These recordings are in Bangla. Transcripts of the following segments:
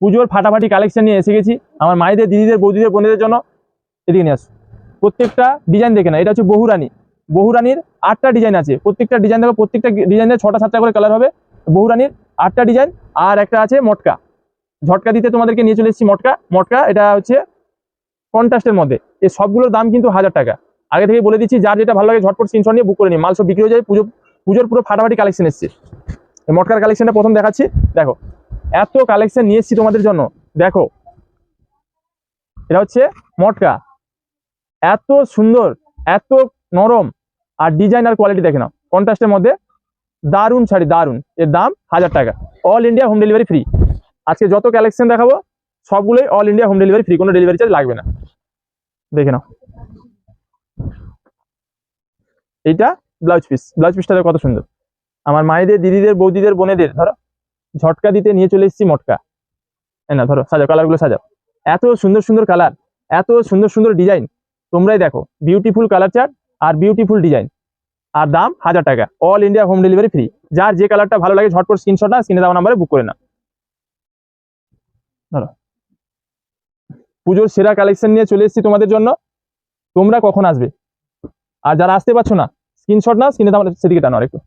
পুজোর ফাটাফাটি কালেকশন নিয়ে এসে গেছি আমার মায়েদের, দিদিদের, বৌদিদের, বোনেদের জন্য। এদিকে নিয়ে আসো। প্রত্যেকটা ডিজাইন দেখে না, এটা হচ্ছে বহুরানী। বহুরানীর 8টা ডিজাইন আছে। প্রত্যেকটা ডিজাইন দেখো, প্রত্যেকটা ডিজাইনের 6টা 7টা করে কালার হবে। বহুরানীর 8টা ডিজাইন। আর একটা আছে মটকা, ঝটকা দিতে তোমাদেরকে নিয়ে চলে এসেছি মটকা। মটকা এটা হচ্ছে কন্ট্রাস্টের মধ্যে। এই সবগুলোর দাম কিন্তু 1000 টাকা। আগে থেকে বলে দিচ্ছি, যার যেটা ভালো লাগে ঝটপট স্ক্রিনশট নিয়ে বুক করে নিই, মাল সব বিক্রি হয়ে যায়। পুজোর পুরো ফাটাফাটি কালেকশন এসছে। এই মটকার কালেকশনটা প্রথম দেখাচ্ছি। দেখো এত কালেকশন নিয়ে এসেছি তোমাদের জন্য। দেখো এটা হচ্ছে মটকা, এত সুন্দর, এত নরম, আর ডিজাইন আর কোয়ালিটি দেখে নাও, কন্ট্রাস্টের মধ্যে দারুণ শাড়ি, দারুণ। এর দাম 1000 টাকা। All India home delivery free. আজকে যত কালেকশন দেখাবো সবগুলোই all India home delivery free, কোনো ডেলিভারি চার্জ লাগবে না। দেখে নাও এইটা ব্লাউজ পিস। ব্লাউজ পিসটা কত সুন্দর। আমার মায়েদের, দিদিদের, বৌদিদের, বোনেদের ধরো ঝটকা দিতে নিয়ে চলে এসেছি মটকা। না ধরো, সাজাও, কালারগুলো সাজাও। এত সুন্দর সুন্দর কালার, এত সুন্দর সুন্দর ডিজাইন, তোমরাই দেখো। বিউটিফুল কালার চার্ট আর বিউটিফুল ডিজাইন, আর দাম 1000 টাকা। All India home delivery free. যার যে কালারটা ভালো লাগে ঝটপট স্ক্রিনশট না, স্ক্রিনে দেওয়া নাম্বারে বুক করে না। ধরো পুজোর সেরা কালেকশন নিয়ে চলে এসেছি তোমাদের জন্য। তোমরা কখন আসবে? আর যারা আসতে পারছো না, স্ক্রিনশট না, স্ক্রিনে দেওয়া সেদিকে টানো। আর একটু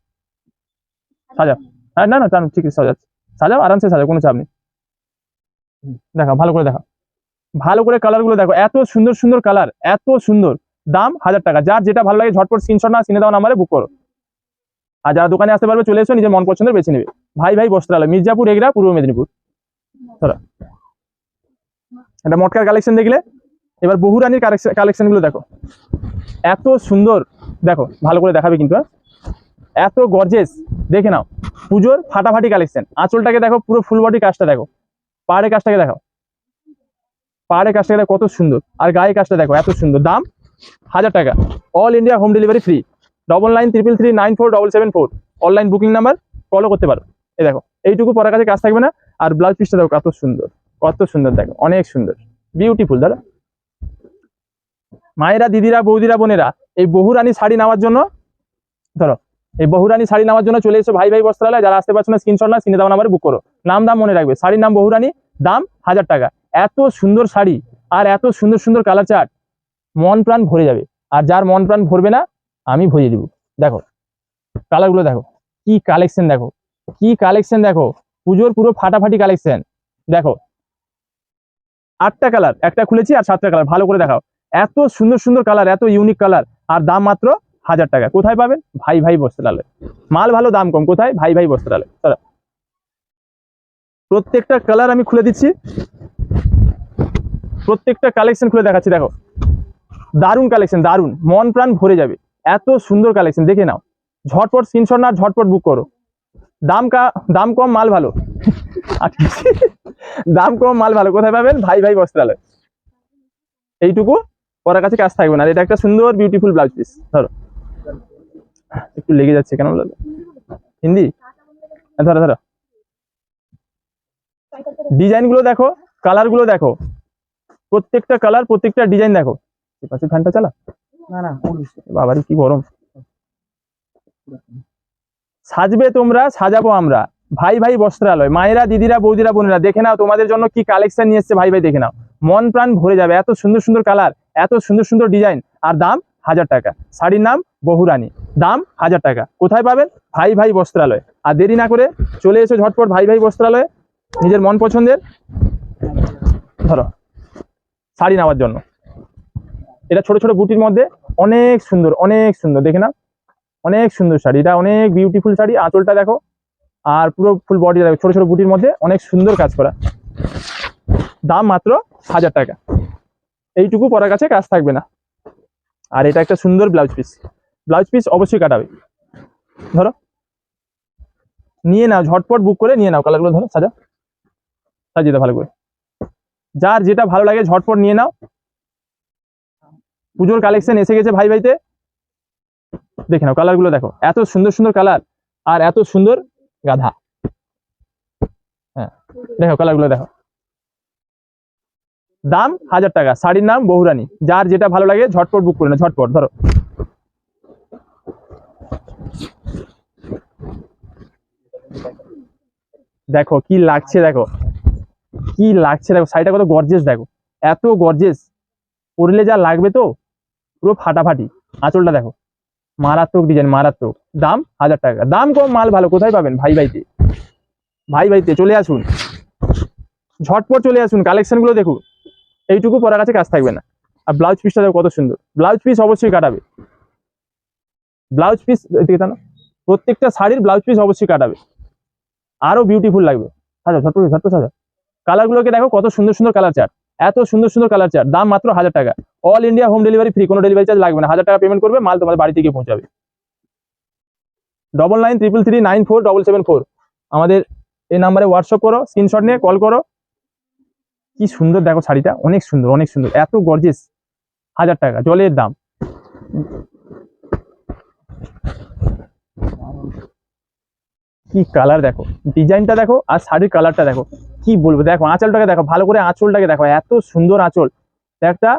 সাজাও। হ্যাঁ, না না টানো, ঠিক আছে, সাজাও, সাজাও, আরামসে সাজাও, কোনো চাপ নেই। দেখো ভালো করে, দেখো ভালো করে কালারগুলো দেখো, এত সুন্দর সুন্দর কালার, এত সুন্দর। দাম 1000 টাকা। যার যেটা ভালো লাগে ঝটপট স্ক্রিনশট না, স্ক্রিনে দেওয়া নাম্বারে বুক করো। আর যারা দোকানে আসতে পারবে চলে এসো, নিজের মন পছন্দের বেছে নেবে। ভাই ভাই বস্ত্রালয়, মির্জাপুর, এগরা, পূর্ব মেদিনীপুর। এটা মটকার কালেকশন দেখলে। এবার বহুরানীর কালেকশন গুলো দেখো, এত সুন্দর। দেখো ভালো করে দেখাবে কিন্তু, এত গর্জেস। দেখে নাও, পুজোর ফাটাফাটি কালেকশন। আঁচলটাকে দেখো, পুরো ফুল বডি কাজটা দেখো, পাহাড়ের কাজটাকে দেখো, পাহাড়ের কাজটা দেখো কত সুন্দর। আর গায়ে কাজটা দেখো, এত সুন্দর। দাম 1000 টাকা। All India home delivery free. 9933394774 online booking number, কলও করতে পারো। এই দেখো এইটুকু পরার কাছে কাজ থাকবে না। আর ব্লাউজ পিসটা দেখো কত সুন্দর, কত সুন্দর। দেখো অনেক সুন্দর, বিউটিফুল। দাদা মায়েরা, দিদিরা, বৌদিরা, বোনেরা, এই বহুরানী শাড়ি নেওয়ার জন্য, ধরো এই বহুরানী শাড়ি নেওয়ার জন্য চলে এসো ভাই ভাই বস্ত্রালয়। যারা আসতে পারছো না স্ক্রিনশট না, স্ক্রিনে দেওয়া নাম্বারে বুক করো। নাম দাম মনে রাখবে, শাড়ির নাম বহুরানী, দাম 1000 টাকা। এত সুন্দর শাড়ি আর এত সুন্দর সুন্দর কালার চার্ট, মন প্রাণ ভরে যাবে। আর যার মন প্রাণ ভরবে না, আমি ভরিয়ে দিব। দেখো কালারগুলো দেখো, কি কালেকশন দেখো, কি কালেকশন দেখো। পুজোর পুরো ফাটাফাটি কালেকশন। দেখো 8টা কালার, একটা খুলেছি আর 7টা কালার। ভালো করে দেখাও, এত সুন্দর সুন্দর কালার, এত ইউনিক কালার। আর দাম মাত্র 1000 টাকা। কোথায় পাবেন? ভাই ভাই বস্ত্রালয়। মাল ভালো, দাম কম। কোথায়? ভাই ভাই বস্ত্রালয়। প্রত্যেকটা কালার আমি খুলে দিচ্ছি, প্রত্যেকটা কালেকশন খুলে দেখাচ্ছি। দেখো দারুণ কালেকশন, দারুণ, মন প্রাণ ভরে যাবে। এত সুন্দর কালেকশন, দেখে নাও। ঝটপট স্ক্রিনশট না, ঝটপট বুক করো। দাম কম, মাল ভালো। দাম কম, মাল ভালো। কোথায় পাবেন? ভাই ভাই বস্ত্রালয়। এইটুকু পরার কাছে কাজ থাকবে না। এটা একটা সুন্দর বিউটিফুল ব্লাউজ পিস। ধরো একটু লেগে যাচ্ছে কেন, হিন্দি। ধরো ধরো, ডিজাইন গুলো দেখো, কালার গুলো দেখো, প্রত্যেকটা কালার, প্রত্যেকটা ডিজাইন দেখো। পাশে ফ্যানটা চালা। না না, বাবারি কি গরম। সাজবে তোমরা, সাজাবো আমরা। ভাই ভাই বস্ত্রালয়। মায়েরা, দিদিরা, বৌদিরা, বোনেরা, দেখে নাও তোমাদের জন্য কি কালেকশন নিয়ে এসছে ভাই ভাই। দেখে নাও, মন প্রাণ ভরে যাবে। এত সুন্দর সুন্দর কালার, এত সুন্দর সুন্দর ডিজাইন, আর দাম 1000 টাকা। শাড়ির নাম বহুরানী, দাম 1000 টাকা। কোথায় পাবেন? ভাই ভাই বস্ত্রালয়। আর দেরি না করে চলে এসো ঝটপট ভাই ভাই বস্ত্রালয়ে, নিজের মন পছন্দের ধরো শাড়ি নেওয়ার জন্য। এটা ছোট ছোট বুটির মধ্যে অনেক সুন্দর, অনেক সুন্দর। দেখে না, অনেক সুন্দর শাড়ি। এটা অনেক বিউটিফুল শাড়ি। আঁচলটা দেখো, আর পুরো ফুল বডি দেখো, ছোট ছোট বুটির মধ্যে অনেক সুন্দর কাজ করা। দাম মাত্র 1000 টাকা। এইটুকু পরার কাছে কাজ থাকবে না। আর এটা একটা সুন্দর ব্লাউজ পিস। ব্লাউজ পিস অবশ্যই কাটাবে। ধরো নিয়ে নাও, ঝটপট বুক করে নিয়ে নাও। কালারগুলো ধরো, সাজিয়ে দাও ভালো করে। যার যেটা ভালো লাগে ঝটপট নিয়ে নাও। পুজোর কালেকশন এসে গেছে ভাই ভাইতে। দেখে নাও কালারগুলো দেখো, এত সুন্দর সুন্দর কালার, আর এত সুন্দর গাধা। হ্যাঁ দেখো কালারগুলো দেখো। দাম 1000 টাকা। শাড়ির নাম বহুরানী। যার যেটা ভালো লাগে ঝটপট বুক করে নাও, ঝটপট। ধরো দেখো কি লাগছে, দেখো কি লাগছে দেখো, শাড়িটা কত গর্জেস দেখো, এত গর্জেস, পরলে যা লাগবে তো পুরো ফাটাফাটি। আঁচলটা দেখো, মারাত্মক ডিজাইন, মারাত্মক। দাম 1000 টাকা। দাম কম, মাল ভালো, কোথায় পাবেন? ভাই ভাইতে, ভাই ভাইতে চলে আসুন, ঝটপট চলে আসুন, কালেকশন গুলো দেখুন। এইটুকু পরার কাছে কাজ থাকবে না। আর ব্লাউজ পিসটা দেখো কত সুন্দর, ব্লাউজ পিস অবশ্যই কাটাবে, ব্লাউজ পিস দেখে না, প্রত্যেকটা শাড়ির ব্লাউজ পিস অবশ্যই কাটাবে, আরো বিউটিফুল লাগবে। সাজা ঝটপট ঝটপট সাজা। কালার গুলোকে দেখো কত সুন্দর সুন্দর কালার চার্ট, এত সুন্দর সুন্দর কালার চার্ট। দাম মাত্র 1000 টাকা। All India home delivery free, কোনো ডেলিভারি চার্জ লাগবে না। 1000 টাকা পেমেন্ট করবে, মাল তোমাদের বাড়িতে গিয়ে পৌঁছাবে। 9933394774 আমাদের এই নাম্বারে হোয়াটসঅ্যাপ করো, স্ক্রিনশট নিয়ে কল করো। কি সুন্দর দেখো শাড়িটা, অনেক সুন্দর, অনেক সুন্দর, এত গর্জিয়াস। 1000 টাকা জলের দাম। কি কালার দেখো, ডিজাইনটা দেখো, আর শাড়ির কালারটা দেখো, কি বলবো। দেখো আঁচলটাকে দেখো, ভালো করে আঁচলটাকে দেখো, এত সুন্দর আঁচল। একটা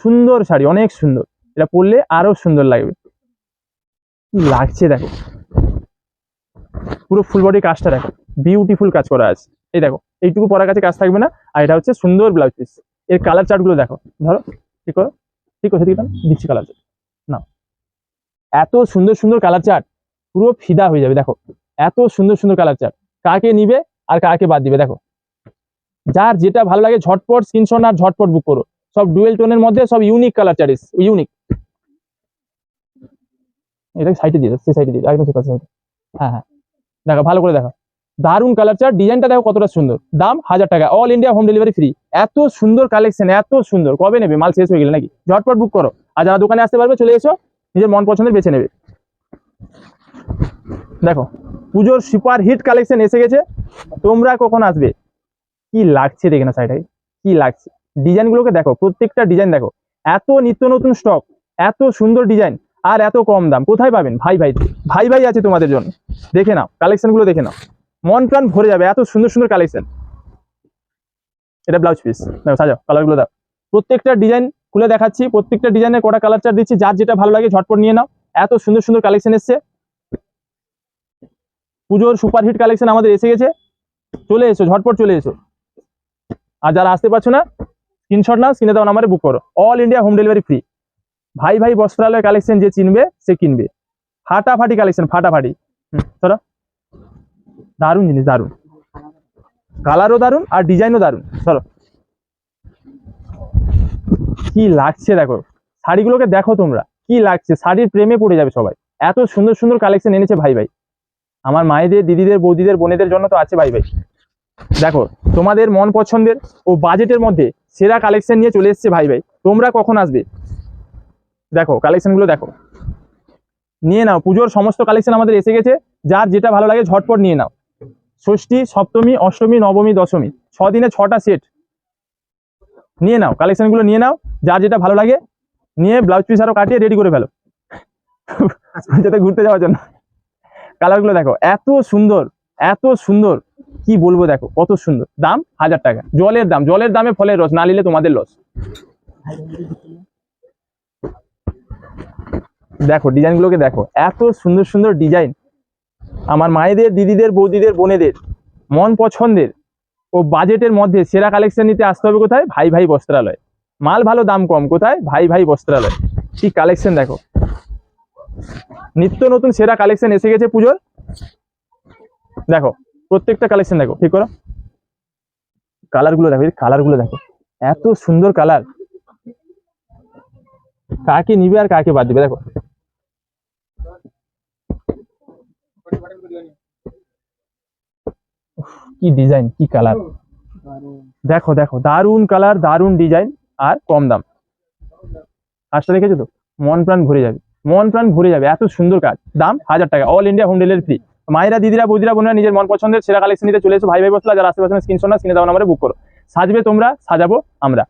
সুন্দর শাড়ি, অনেক সুন্দর, এটা পরলে আরো সুন্দর লাগবে। কি লাগছে দেখো, পুরো ফুল বডি কাজটা দেখো, বিউটিফুল কাজ করা আছে। এই দেখো, এইটুকু পরার কাছে কাজ থাকবে না। আর এটা হচ্ছে সুন্দর ব্লাউজ পিস। এর কালার চার্ট গুলো দেখো, ধরো ঠিক করো, ঠিক আছে, ঠিক দিচ্ছি কালার চার্ট না, এত সুন্দর সুন্দর কালার চার্ট, পুরো ফিদা হয়ে যাবে। দেখো এত সুন্দর সুন্দর কালার চার্ট, কাকে নিবে আর কাকে বাদ দিবে। দেখো যার যেটা ভালো লাগে ঝটপট স্ক্রিনশট আর ঝটপট বুক করো। সব ডুয়েল টোনের মধ্যে, সব ইউনিক কালার চার্ট, ইউনিক। এটা সাইডে দিয়ে দাও, সেই সাইডে দিয়ে দাও, একদম সাইডে। হ্যাঁ হ্যাঁ, দেখো ভালো করে দেখো, দারুন কালার চার্ট, ডিজাইনটা দেখো কতটা সুন্দর। দাম 1000 টাকা, all India home delivery free. এত সুন্দর কালেকশন, এত সুন্দর, কবে নেবে? মাল শেষ হয়ে গেলে নাকি? ঝটপট বুক করো। আর যারা দোকানে আসতে পারবে চলে এসো, নিজের মন পছন্দের বেছে নেবে। দেখো পুজোর সুপার হিট কালেকশন এসে গেছে, তোমরা কখন আসবে? কি লাগছে দেখে না শাড়িটাকে, কি লাগছে। ডিজাইন গুলোকে দেখো, প্রত্যেকটা ডিজাইন দেখো, এত নিত্য নতুন স্টক, এত সুন্দর ডিজাইন, আর এত কম দাম। কোথায় পাবেন? ভাই ভাই, ভাই ভাই আছে তোমাদের জন্য। দেখে নাও কালেকশন গুলো, দেখে নাও, মন প্রাণ ভরে যাবে, এত সুন্দর সুন্দর কালেকশন। এটা ব্লাউজ পিস দেখো, সাজাও, কালার গুলো দাও, প্রত্যেকটা ডিজাইন খুলে দেখাচ্ছি, প্রত্যেকটা ডিজাইনের কটা কালার চার্ট দিচ্ছি, যার যেটা ভালো লাগে ঝটপট নিয়ে নাও। এত সুন্দর সুন্দর কালেকশন এসছে, পুজোর সুপারহিট কালেকশন আমাদের এসে গেছে, চলে এসো, ঝটপট চলে এসো। আর যারা আসতে পারছো না, স্ক্রিনশট নাও, স্ক্রিনে দাও নাম্বারে বুক করো। All India home delivery free. ভাই ভাই বস্ত্রালয় কালেকশন যে চিনবে সে কিনবে, ফাটাফাটি কালেকশন, ফাটাফাটি। চলো, দারুণ জিনিস, দারুণ কালারও দারুণ, আর ডিজাইনও দারুণ। চলো, কি লাগছে দেখো, শাড়িগুলোকে দেখো তোমরা, কি লাগছে, শাড়ির প্রেমে পড়ে যাবে সবাই। এত সুন্দর সুন্দর কালেকশন এনেছে ভাই ভাই। আমার মায়েদের, দিদিদের, বৌদিদের, বোনেদের জন্য তো আছে ভাই ভাই। দেখো তোমাদের মন পছন্দের ও বাজেটের মধ্যে সেরা কালেকশন নিয়ে চলে এসেছে ভাই ভাই। তোমরা কখন আসবে? দেখো কালেকশন গুলো দেখো, নিয়ে নাও। পুজোর সমস্ত কালেকশন আমাদের এসে গেছে, যার যেটা ভালো লাগে ঝটপট নিয়ে নাও। ষষ্ঠী, সপ্তমী, অষ্টমী, নবমী, দশমী, 6 দিনে 6টা সেট নিয়ে নাও। কালেকশন গুলো নিয়ে নাও, যার যেটা ভালো লাগে নিয়ে ব্লাউজ পিস আরো কাটিয়ে রেডি করে ফেলো, যাতে ঘুরতে যাওয়ার জন্য। কালার গুলো দেখো, এত সুন্দর, এত সুন্দর, কি বলবো। দেখো কত সুন্দর। দাম 1000 টাকা, জলের দাম। জলের দামে ফলের রস, না নিলে তোমাদের লস। দেখো ডিজাইন গুলোকে দেখো, এত সুন্দর সুন্দর ডিজাইন। আমার মায়েদের, দিদিদের, বৌদিদের, বোনেদের মন পছন্দের ও বাজেটের মধ্যে সেরা কালেকশন নিতে আসতে হবে কোথায়? ভাই ভাই বস্ত্রালয়। মাল ভালো, দাম কম, কোথায়? ভাই ভাই বস্ত্রালয়। কি কালেকশন দেখো, নিত্য নতুন সেরা কালেকশন এসে গেছে পুজোর। দেখো প্রত্যেকটা কালেকশন দেখো, ঠিক করো, কালার গুলো দেখো, কালার গুলো দেখো, এত সুন্দর কালার, কাকে নিবে আর কাকে বাদ দিবে। দেখো কি ডিজাইন, কি কালার, দেখো দেখো, দারুন কালার, দারুন ডিজাইন, আর কম দাম। কাজটা দেখেছো তো, মন প্রাণ ভরে যাবে, মন প্রাণ ভরে যাবে, এত সুন্দর কাজ। দাম 1000 টাকা, all India home delivery free. মায়েরা, দিদিরা, বৌদিরা, বোনেরা নিজের মন পছন্দের সেরা কালেকশন নিতে চলে এসো ভাই ভাই বস্ত্রালয়। যারা আশেপাশে স্ক্রিনশট না, স্ক্রিনে দাও নাম্বারে বুক করো। সাজবে তোমরা, সাজাবো আমরা।